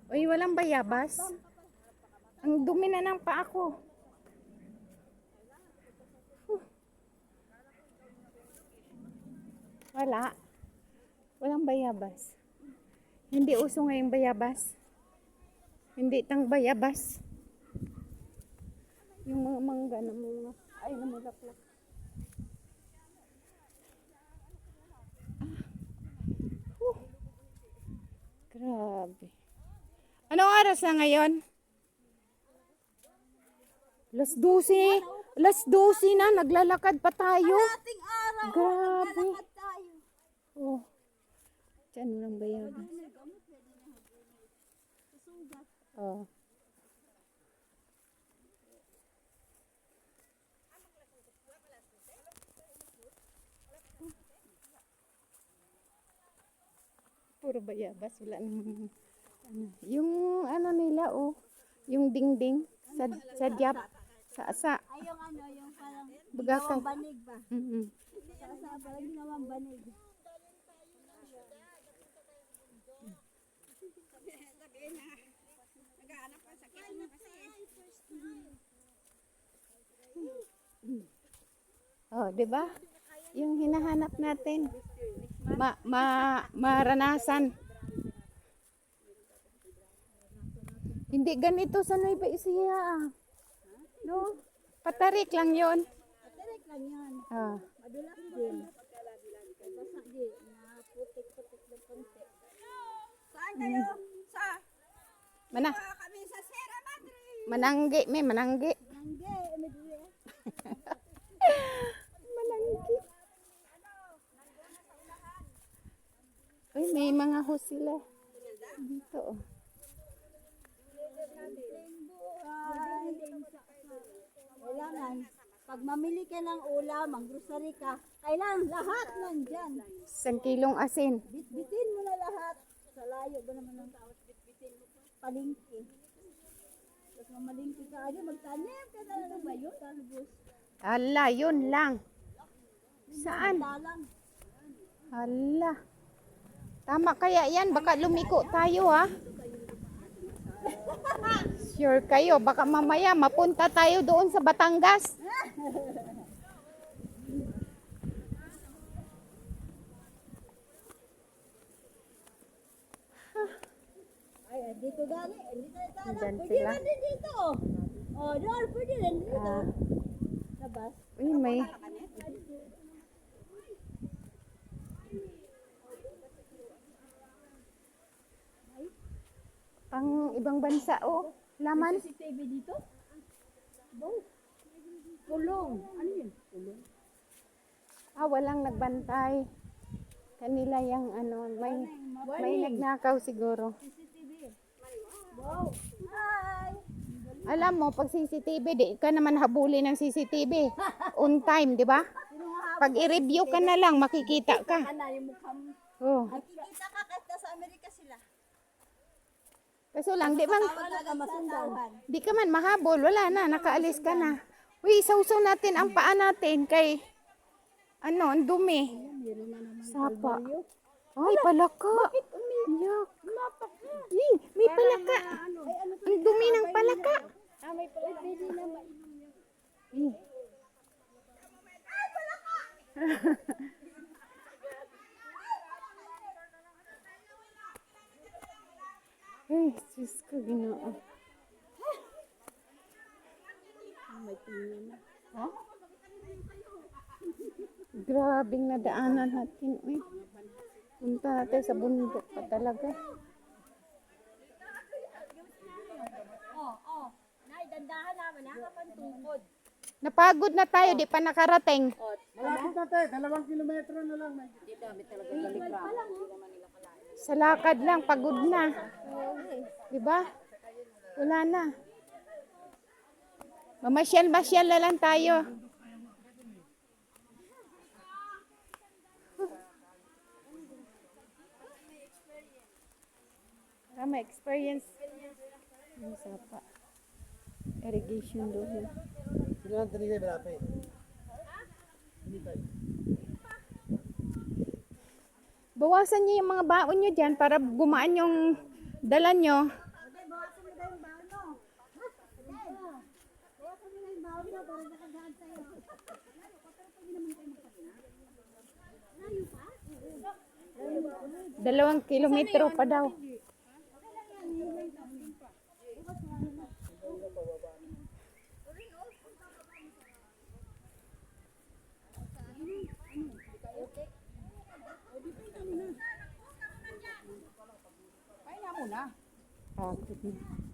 Uy, walang bayabas. Ang dumi na ng paa ko. Wala. Walang bayabas. Hindi uso ngayong bayabas. Hindi tang bayabas. Yung mga mangga na mga ay namulaklak. Grabe. Anong oras na ngayon? Alas 12. Alas 12 na. Naglalakad pa tayo. Ating araw, Grabe. naglalakad tayo. Oh. Diyan walang bayabas. Oh. Puro bayabas. Wala namang ano. Yung ano nila oh. Yung dingding. Sa diap. Sa asa. Ay, yung ano, yung parang Bagakay. ginawang banig ba? Sa parang ginawang banig. Oh, 'di ba? Yung hinahanap natin. Maranasan. Hindi ganito sa Nueva Ecija. No? Patarik lang 'yon. Direct lang yan. Ah. Madulas din. Basa din. Na putik-putik ng konti. Saan kayo? Sa? Mana? Kami sa Sierra Madre. Mananggi, may mananggi. Nangge, medyo. Mananggi. Uy, may mga ho sila. Dito oh. Kailangan, pag mamili ka ng ulam, mag-grocery ka, kailangan lahat nandyan. 1 kilong asin. Bitbitin mo na lahat. Sa layo ba naman ng tao, bitbitin mo pa. Palingki. Tapos mamalingki ka, ano, magtanim ka na lang ba yun? Talbos. Hala, yun lang. Saan? Dalang. Hala. Tama kaya yan. Baka lumiko tayo ha. Sure kayo. Baka mamaya mapunta tayo doon sa Batangas. Ay, dito dali. Dito dali. Andyan Pwede sila. man din dito. Oh, doon, pwede rin dito. Ah. Labas. Uy, may... Pang ibang bansa oh. Laman. CCTV dito? Bo. Kulong. Ano yun? Kulong. Ah, walang nagbantay. Kanila yung ano, may nagnakaw siguro. CCTV. Wow. Hi. Alam mo, pag CCTV, di ka naman habuli ng CCTV. On time, di ba? Pag i-review ka na lang, makikita ka. Ana, yung mukha mo. Oh. Nakikita ka kahit nasa Amerika sila. Kaso lang, di man, Wala ka masundan. di ka man mahabol. Wala na, nakaalis ka na. Uy, sausaw natin ang paa natin kay, ano, ang dumi. Sapa. Ay, palaka. Yak. Ih, may palaka. Ang dumi ng palaka. Ah, may pala. Pwede na mainom yun. Ih. Ay, Diyos ko, Ginoo. May tingnan na. Ha? Grabing nadaanan natin. Uy. Punta natin sa bundok pa talaga. Oh. Nay, dandahan naman. Nakapantungkod. Napagod na tayo, di pa nakarating. Malapit na tayo, 2 kilometro na lang. May dami talaga Sa lakad lang, pagod na. Di ba? Wala na. Mamasyal-masyal na lang tayo. May experience. Yung sapa. Irrigation doon. Kailangan talaga malapit. Bawasan niyo yung mga baon niyo dyan para gumaan yung dala niyo. Dalawang kilometro pa daw. Kaya nga muna. Okay.